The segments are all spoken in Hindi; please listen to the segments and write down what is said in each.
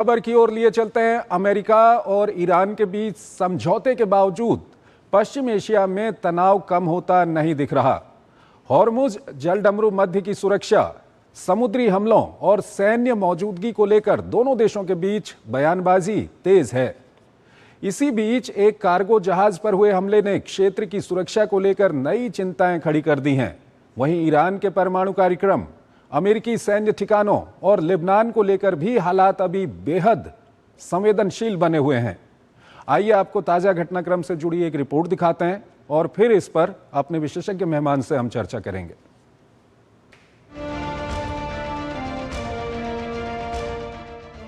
खबर की ओर लिए चलते हैं। अमेरिका और ईरान के बीच समझौते के बावजूद पश्चिम एशिया में तनाव कम होता नहीं दिख रहा। हॉर्मुज जलडमरू मध्य की सुरक्षा, समुद्री हमलों और सैन्य मौजूदगी को लेकर दोनों देशों के बीच बयानबाजी तेज है। इसी बीच एक कार्गो जहाज पर हुए हमले ने क्षेत्र की सुरक्षा को लेकर नई चिंताएं खड़ी कर दी हैं। वहीं ईरान के परमाणु कार्यक्रम, अमेरिकी सैन्य ठिकानों और लेबनान को लेकर भी हालात अभी बेहद संवेदनशील बने हुए हैं। आइए आपको ताजा घटनाक्रम से जुड़ी एक रिपोर्ट दिखाते हैं और फिर इस पर अपने विशेषज्ञ मेहमान से हम चर्चा करेंगे।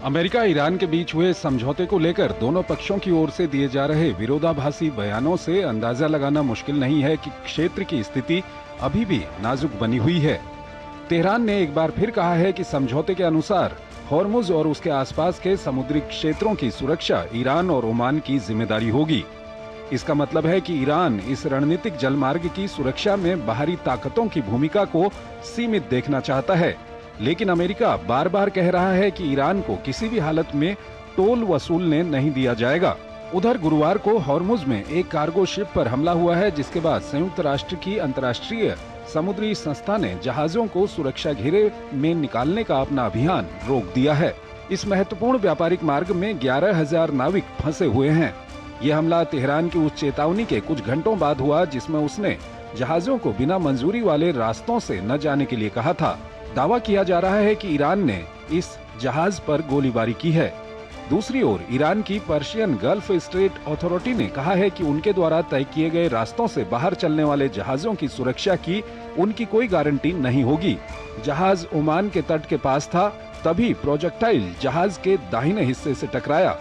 अमेरिका ईरान के बीच हुए समझौते को लेकर दोनों पक्षों की ओर से दिए जा रहे विरोधाभासी बयानों से अंदाजा लगाना मुश्किल नहीं है कि क्षेत्र की स्थिति अभी भी नाजुक बनी हुई है। तेहरान ने एक बार फिर कहा है कि समझौते के अनुसार हॉर्मुज और उसके आसपास के समुद्री क्षेत्रों की सुरक्षा ईरान और ओमान की जिम्मेदारी होगी। इसका मतलब है कि ईरान इस रणनीतिक जलमार्ग की सुरक्षा में बाहरी ताकतों की भूमिका को सीमित देखना चाहता है, लेकिन अमेरिका बार बार कह रहा है कि ईरान को किसी भी हालत में टोल वसूलने नहीं दिया जाएगा। उधर गुरुवार को हॉर्मुज में एक कार्गो शिप पर हमला हुआ है, जिसके बाद संयुक्त राष्ट्र की अंतर्राष्ट्रीय समुद्री संस्था ने जहाजों को सुरक्षा घेरे में निकालने का अपना अभियान रोक दिया है। इस महत्वपूर्ण व्यापारिक मार्ग में 11,000 नाविक फंसे हुए हैं। यह हमला तेहरान की उस चेतावनी के कुछ घंटों बाद हुआ जिसमें उसने जहाजों को बिना मंजूरी वाले रास्तों से न जाने के लिए कहा था। दावा किया जा रहा है कि ईरान ने इस जहाज पर गोलीबारी की है। दूसरी ओर ईरान की पर्शियन गल्फ स्ट्रेट अथॉरिटी ने कहा है कि उनके द्वारा तय किए गए रास्तों से बाहर चलने वाले जहाजों की सुरक्षा की उनकी कोई गारंटी नहीं होगी। जहाज ओमान के तट के पास था, तभी प्रोजेक्टाइल जहाज के दाहिने हिस्से से टकराया।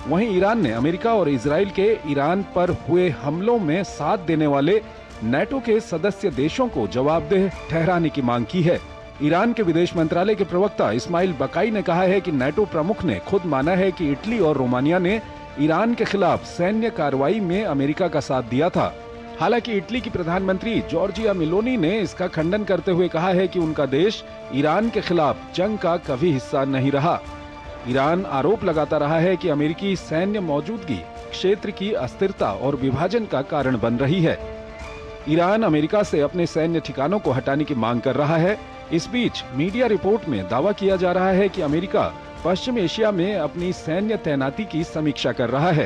वहीं ईरान ने अमेरिका और इजराइल के ईरान पर हुए हमलों में साथ देने वाले नेटो के सदस्य देशों को जवाबदेह ठहराने की मांग की है। ईरान के विदेश मंत्रालय के प्रवक्ता इस्माइल बकाई ने कहा है कि नेटो प्रमुख ने खुद माना है कि इटली और रोमानिया ने ईरान के खिलाफ सैन्य कार्रवाई में अमेरिका का साथ दिया था। हालांकि इटली की प्रधानमंत्री जॉर्जिया मेलोनी ने इसका खंडन करते हुए कहा है कि उनका देश ईरान के खिलाफ जंग का कभी हिस्सा नहीं रहा। ईरान आरोप लगाता रहा है कि अमेरिकी सैन्य मौजूदगी क्षेत्र की अस्थिरता और विभाजन का कारण बन रही है। ईरान अमेरिका से अपने सैन्य ठिकानों को हटाने की मांग कर रहा है। इस बीच मीडिया रिपोर्ट में दावा किया जा रहा है कि अमेरिका पश्चिम एशिया में अपनी सैन्य तैनाती की समीक्षा कर रहा है।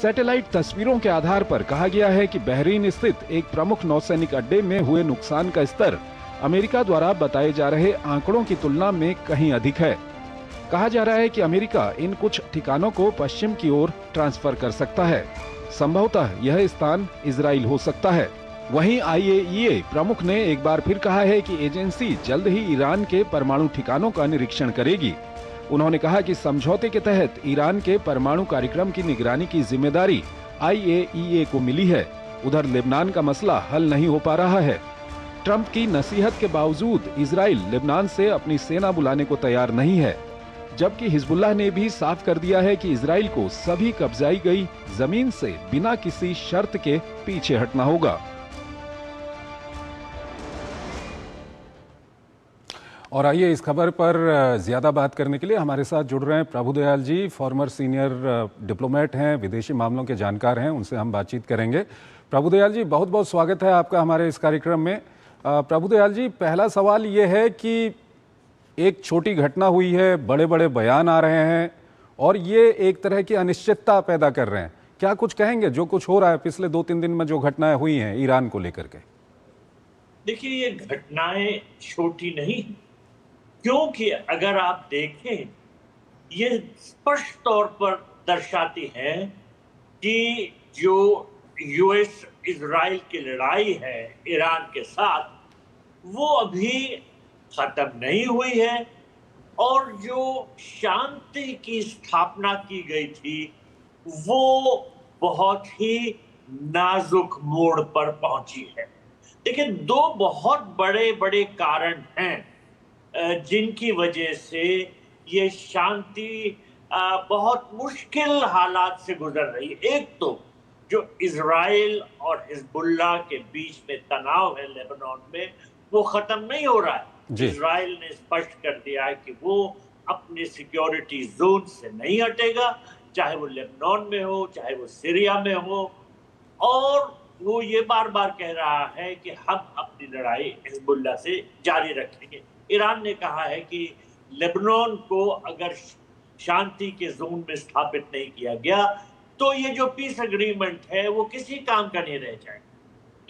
सैटेलाइट तस्वीरों के आधार पर कहा गया है कि बहरीन स्थित एक प्रमुख नौसैनिक अड्डे में हुए नुकसान का स्तर अमेरिका द्वारा बताए जा रहे आंकड़ों की तुलना में कहीं अधिक है। कहा जा रहा है कि अमेरिका इन कुछ ठिकानों को पश्चिम की ओर ट्रांसफर कर सकता है। संभवतः यह स्थान इजराइल हो सकता है। वहीं IAEA प्रमुख ने एक बार फिर कहा है कि एजेंसी जल्द ही ईरान के परमाणु ठिकानों का निरीक्षण करेगी। उन्होंने कहा कि समझौते के तहत ईरान के परमाणु कार्यक्रम की निगरानी की जिम्मेदारी IAEA को मिली है। उधर लेबनान का मसला हल नहीं हो पा रहा है। ट्रंप की नसीहत के बावजूद इजराइल लेबनान से अपनी सेना बुलाने को तैयार नहीं है, जबकि हिजबुल्लाह ने भी साफ कर दिया है कि इजराइल को सभी कब्जाई गई जमीन से बिना किसी शर्त के पीछे हटना होगा। और आइए इस खबर पर ज्यादा बात करने के लिए हमारे साथ जुड़ रहे हैं प्रभुदयाल जी, फॉर्मर सीनियर डिप्लोमेट हैं, विदेशी मामलों के जानकार हैं। उनसे हम बातचीत करेंगे। प्रभुदयाल जी, बहुत बहुत स्वागत है आपका हमारे इस कार्यक्रम में। प्रभुदयाल जी, पहला सवाल ये है कि एक छोटी घटना हुई है, बड़े बड़े बयान आ रहे हैं और ये एक तरह की अनिश्चितता पैदा कर रहे हैं। क्या कुछ कहेंगे जो कुछ हो रहा है पिछले 2-3 दिन में, जो घटनाएं हुई हैं ईरान को लेकर के? देखिए, ये घटनाएं छोटी नहीं, क्योंकि अगर आप देखें, ये स्पष्ट तौर पर दर्शाती है कि जो यूएस इजराइल की लड़ाई है ईरान के साथ, वो अभी खत्म नहीं हुई है और जो शांति की स्थापना की गई थी वो बहुत ही नाजुक मोड़ पर पहुंची है। देखिए, दो बहुत बड़े बड़े कारण हैं जिनकी वजह से ये शांति बहुत मुश्किल हालात से गुजर रही है। एक तो जो इजराइल और हिजबुल्लाह के बीच में तनाव है लेबनान में, वो खत्म नहीं हो रहा है। इजराइल ने स्पष्ट कर दिया है कि वो अपने सिक्योरिटी जोन से नहीं हटेगा, चाहे वो लेबनान में हो, चाहे वो सीरिया में हो। और वो ये बार बार कह रहा है कि हम अपनी लड़ाई हिजबुल्लाह से जारी रखेंगे। ईरान ने कहा है कि लेबनान को अगर शांति के जोन में स्थापित नहीं किया गया तो ये जो पीस एग्रीमेंट है वो किसी काम का नहीं रह जाएगा।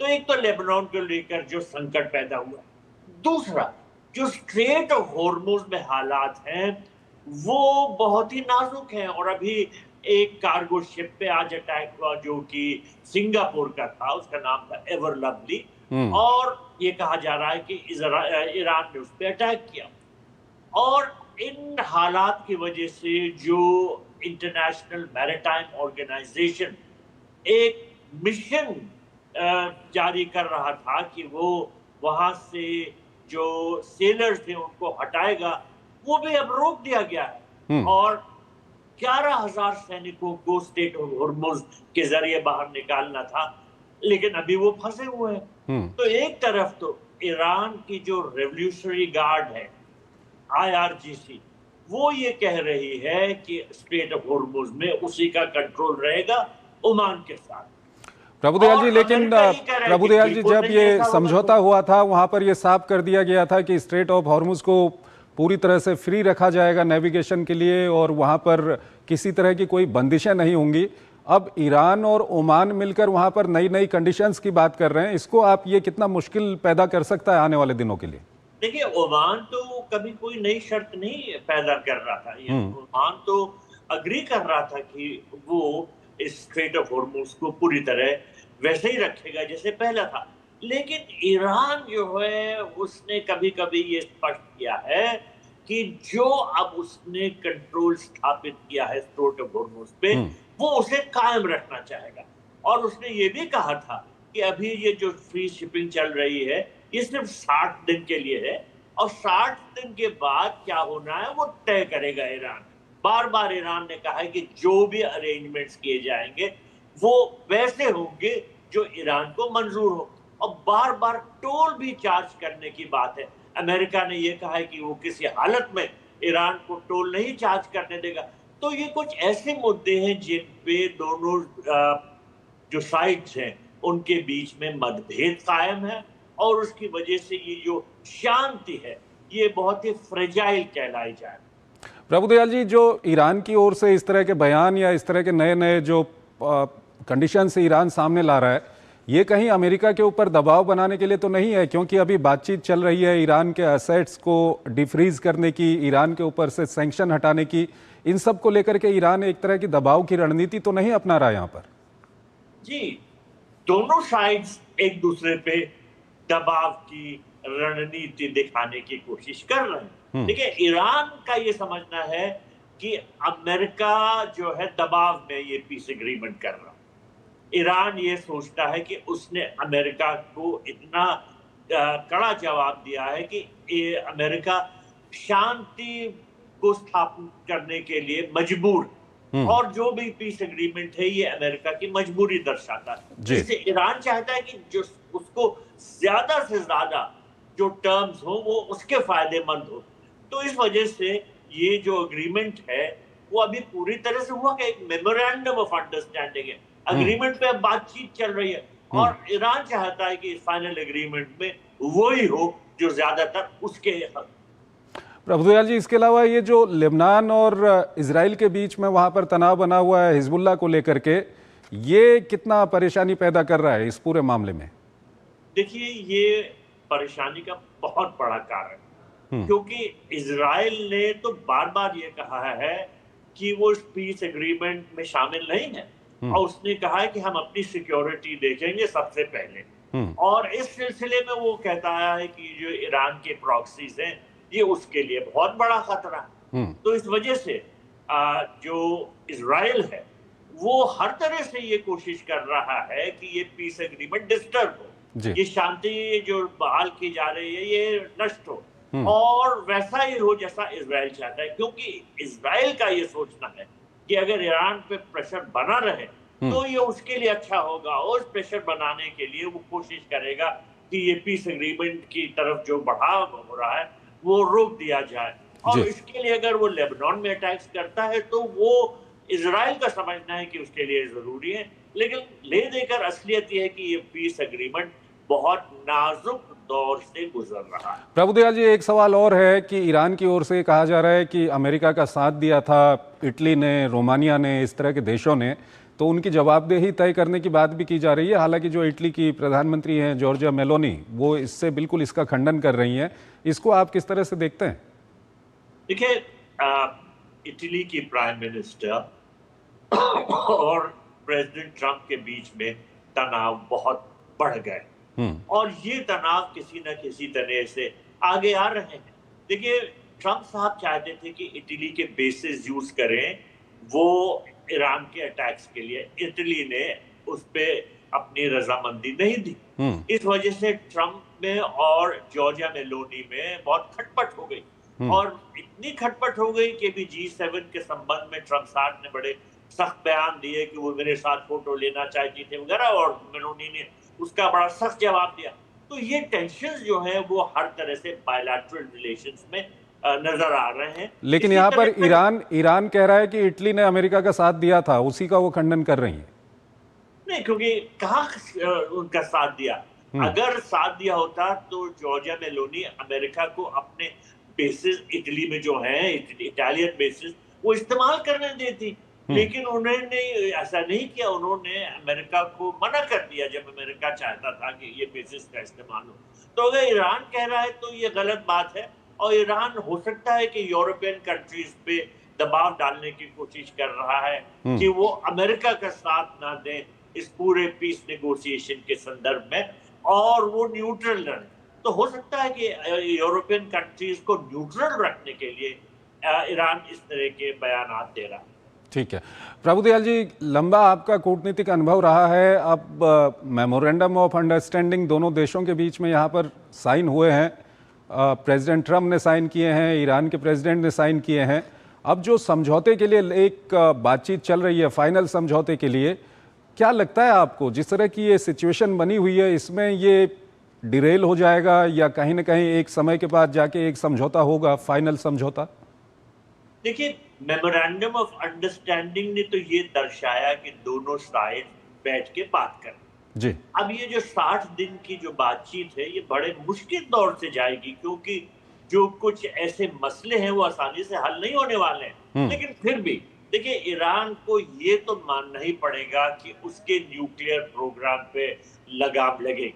तो एक तो लेबनान को लेकर जो संकट पैदा हुआ, दूसरा जो स्ट्रेट ऑफ हॉर्मुज में हालात हैं वो बहुत ही नाजुक हैं। और अभी एक कार्गो शिप पे आज अटैक हुआ जो कि सिंगापुर का था, उसका नाम था एवर लवली, और ये कहा जा रहा है कि ईरान ने उस पर अटैक किया। और इन हालात की वजह से जो इंटरनेशनल मैरीटाइम ऑर्गेनाइजेशन एक मिशन जारी कर रहा था कि वो वहां से जो सेलर्स थे उनको हटाएगा, वो भी अब रोक दिया गया है। और 11,000 सैनिकों को स्टेट ऑफ हॉर्मुज के जरिए बाहर निकालना था, लेकिन अभी वो फंसे हुए हैं। तो एक तरफ तो ईरान की जो रेवोल्यूशनरी गार्ड है IRGC, वो ये कह रही है कि स्टेट ऑफ हॉर्मुज में उसी का कंट्रोल रहेगा ओमान के साथ। प्रभुदयाल जी, लेकिन प्रभुदयाल जी, जब ये समझौता हुआ था वहां पर ये साफ कर दिया गया था कि स्ट्रेट ऑफ हॉर्मुज को पूरी तरह से फ्री रखा जाएगा नेविगेशन के लिए और वहां पर किसी तरह की कोई बंदिशें नहीं होंगी। अब ईरान और ओमान मिलकर वहां पर नई नई कंडीशंस की बात कर रहे हैं, इसको आप ये कितना मुश्किल पैदा कर सकता है आने वाले दिनों के लिए? देखिए, ओमान तो कभी कोई नई शर्त नहीं पैदा कर रहा था। ओमान तो अग्री कर रहा था कि वो इस स्ट्रेट ऑफ हॉर्मुज को पूरी तरह वैसे ही रखेगा जैसे पहला था। लेकिन ईरान जो है उसने कभी कभी ये स्पष्ट किया है कि जो अब उसने कंट्रोल स्थापित किया है स्ट्रेट ऑफ हॉर्मुज पे, वो उसे कायम रखना चाहेगा। और उसने ये भी कहा था कि अभी ये जो फ्री शिपिंग चल रही है ये सिर्फ 60 दिन के लिए है, और 60 दिन के बाद क्या होना है वो तय करेगा ईरान। बार बार ईरान ने कहा है कि जो भी अरेंजमेंट्स किए जाएंगे वो वैसे होंगे जो ईरान को मंजूर हो। और बार बार टोल भी चार्ज करने की बात है। अमेरिका ने यह कहा है कि वो किसी हालत में ईरान को टोल नहीं चार्ज करने देगा। तो ये कुछ ऐसे मुद्दे हैं जिन पे दोनों जो साइड्स हैं उनके बीच में मतभेद कायम है, और उसकी वजह से ये जो शांति है ये बहुत ही फ्रेजाइल कहलाई जाए। प्रभुदयाल जी, जो ईरान की ओर से इस तरह के बयान या इस तरह के नए नए जो कंडीशन से ईरान सामने ला रहा है, ये कहीं अमेरिका के ऊपर दबाव बनाने के लिए तो नहीं है? क्योंकि अभी बातचीत चल रही है ईरान के एसेट्स को डिफ्रीज करने की, ईरान के ऊपर से सैंक्शन हटाने की, इन सब को लेकर के ईरान एक तरह की दबाव की रणनीति तो नहीं अपना रहा यहाँ पर? जी, दोनों साइड्स एक दूसरे पे दबाव की रणनीति दिखाने की कोशिश कर रहे हैं। देखिए, ईरान का ये समझना है कि अमेरिका जो है दबाव में ये पीस एग्रीमेंट कर रहा है। ईरान ये सोचता है कि उसने अमेरिका को इतना कड़ा जवाब दिया है कि अमेरिका शांति को स्थापित करने के लिए मजबूर, और जो भी पीस एग्रीमेंट है ये अमेरिका की मजबूरी दर्शाता है। जिससे ईरान चाहता है कि जो उसको ज्यादा से ज्यादा जो टर्म्स हो वो उसके फायदेमंद हो। तो इस वजह से ये जो एग्रीमेंट है वो अभी पूरी तरह से हुआ कि एक मेमोरेंडम ऑफ अंडरस्टैंडिंग है। एग्रीमेंट पे अब बातचीत चल रही है, और ईरान चाहता है कि फाइनल एग्रीमेंट में वही हो जो ज्यादातर उसके। प्रभुदयाल जी, इसके अलावा ये जो लेबनान और इजराइल के बीच में वहां पर तनाव बना हुआ है हिजबुल्लाह को लेकर के, ये कितना परेशानी पैदा कर रहा है इस पूरे मामले में? देखिए, ये परेशानी का बहुत बड़ा कारण, क्योंकि इजराइल ने तो बार बार ये कहा है कि वो इस पीस एग्रीमेंट में शामिल नहीं है, और उसने कहा है कि हम अपनी सिक्योरिटी देखेंगे सबसे पहले। और इस सिलसिले में वो कहता है कि जो ईरान के प्रॉक्सीज हैं ये उसके लिए बहुत बड़ा खतरा है। तो इस वजह से जो इजराइल है वो हर तरह से ये कोशिश कर रहा है कि ये पीस एग्रीमेंट डिस्टर्ब हो, ये शांति जो बहाल की जा रही है ये नष्ट हो, और वैसा ही हो जैसा इजराइल चाहता है। क्योंकि इजराइल का ये सोचना है कि अगर ईरान पे प्रेशर बना रहे तो ये उसके लिए अच्छा होगा, और प्रेशर बनाने के लिए वो कोशिश करेगा कि ये पीस एग्रीमेंट की तरफ जो बढ़ाव हो रहा है वो रोक दिया जाए। और जी। इसके लिए अगर वो लेबनान में अटैक्स करता है तो वो इजराइल का समझना है कि उसके लिए जरूरी है। लेकिन ले देकर असलियत ये है कि ये पीस एग्रीमेंट बहुत नाजुक दौर से गुजर रहा है। प्रभुदयाल जी, एक सवाल और है कि ईरान की ओर से कहा जा रहा है कि अमेरिका का साथ दिया था इटली ने, रोमानिया ने, इस तरह के देशों ने, तो उनकी जवाबदेही तय करने की बात भी की जा रही है। हालांकि जो इटली की प्रधानमंत्री हैं जॉर्जिया मेलोनी, वो इससे बिल्कुल इसका खंडन कर रही हैं। इसको आप किस तरह से देखते हैं? देखिए, इटली की प्राइम मिनिस्टर और प्रेसिडेंट ट्रंप के बीच में तनाव बहुत बढ़ गए हम्म। और ये तनाव किसी न किसी तरह से आगे आ रहे हैं। देखिए, ट्रंप साहब चाहते थे कि इटली के बेसिस यूज करें वो ईरान के अटैक्स के लिए। इटली ने उस पे अपनी रजामंदी नहीं दी। हम्म। इस वजह से ट्रंप में और जॉर्जिया मेलोनी में बहुत खटपट हो गई हम्म। और इतनी खटपट हो गई कि भी G7 के संबंध में ट्रंप साहब ने बड़े सख्त बयान दिए कि वो मेरे साथ फोटो लेना चाहती थे वगैरह, और मेलोनी ने उसका बड़ा सख्त जवाब दिया। तो ये टेंशन जो है वो हर तरह से बायलैटरल रिलेशंस में नजर आ रहे हैं। लेकिन इसी यहाँ पर तरह ईरान ईरान कह रहा है कि इटली ने अमेरिका का साथ दिया था, उसी का वो खंडन कर रही है। नहीं, क्योंकि कहाँ उनका साथ दिया। हम्म। अगर साथ दिया होता तो जॉर्जिया मेलोनी अमेरिका को अपने बेसिस इटली में जो है इटालियन बेसिस वो इस्तेमाल करने देती। हम्म। लेकिन उन्होंने ऐसा नहीं किया। उन्होंने अमेरिका को मना कर दिया जब अमेरिका चाहता था कि ये बेसिस का इस्तेमाल हो। तो अगर ईरान कह रहा है तो ये गलत बात है और ईरान हो सकता है कि यूरोपियन कंट्रीज पे दबाव डालने की कोशिश कर रहा है हम्म। कि वो अमेरिका का साथ ना दें इस पूरे पीस नेगोशिएशन के संदर्भ में और वो न्यूट्रल रहे। तो हो सकता है कि यूरोपियन कंट्रीज को न्यूट्रल रखने के लिए ईरान इस तरह के बयान दे रहा है। ठीक है। प्रभुदयाल जी, लंबा आपका कूटनीतिक अनुभव रहा है। अब मेमोरेंडम ऑफ अंडरस्टैंडिंग दोनों देशों के बीच में यहाँ पर साइन हुए हैं। प्रेसिडेंट ट्रंप ने साइन किए हैं, ईरान के प्रेसिडेंट ने साइन किए हैं। अब जो समझौते के लिए एक बातचीत चल रही है, फाइनल समझौते के लिए, क्या लगता है आपको जिस तरह की ये सिचुएशन बनी हुई है, इसमें ये डिरेल हो जाएगा या कहीं ना कहीं एक समय के बाद जाके एक समझौता होगा, फाइनल समझौता? देखिए, मेमोरेंडम ऑफ अंडरस्टैंडिंग ने तो ये दर्शाया कि दोनों साइड बैठ के बात करें। जी। अब ये जो 60 दिन की जो बातचीत है ये बड़े मुश्किल दौर से जाएगी, क्योंकि जो कुछ ऐसे मसले हैं वो आसानी से हल नहीं होने वाले हैं। लेकिन फिर भी देखिए, ईरान को ये तो मानना ही पड़ेगा कि उसके न्यूक्लियर प्रोग्राम पे लगाम लगेगी।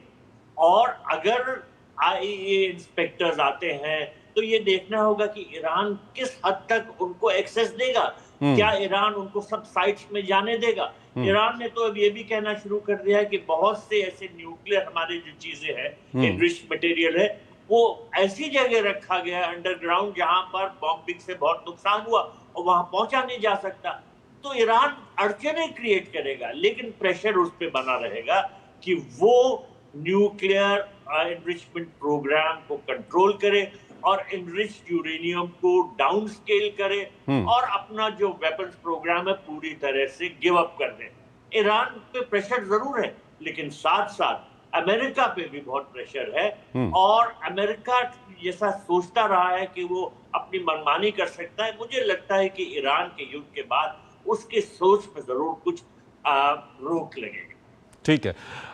और अगर आईएईए इंस्पेक्टर्स आते हैं तो ये देखना होगा कि ईरान किस हद तक उनको एक्सेस देगा। क्या ईरान उनको सब साइट्स में जाने देगा? ईरान ने तो अब ये भी कहना शुरू कर दिया है कि बहुत से ऐसे न्यूक्लियर हमारे जो चीजें हैं, एनरिच्ड मटेरियल है, वो ऐसी जगह रखा गया अंडरग्राउंड जहां पर बॉम्बिंग से बहुत नुकसान हुआ और वहां पहुंचा नहीं जा सकता। तो ईरान अड़चने क्रिएट करेगा, लेकिन प्रेशर उस पर बना रहेगा कि वो न्यूक्लियर एनरिचमेंट प्रोग्राम को कंट्रोल करे और एनरिच्ड यूरेनियम को डाउन स्केल करे और अपना जो वेपन्स प्रोग्राम है पूरी तरह से गिव अप कर दे। ईरान पे प्रेशर जरूर है, लेकिन साथ साथ अमेरिका पे भी बहुत प्रेशर है और अमेरिका जैसा सोचता रहा है कि वो अपनी मनमानी कर सकता है। मुझे लगता है कि ईरान के युद्ध के बाद उसकी सोच में जरूर कुछ रोक लगेगी। ठीक है।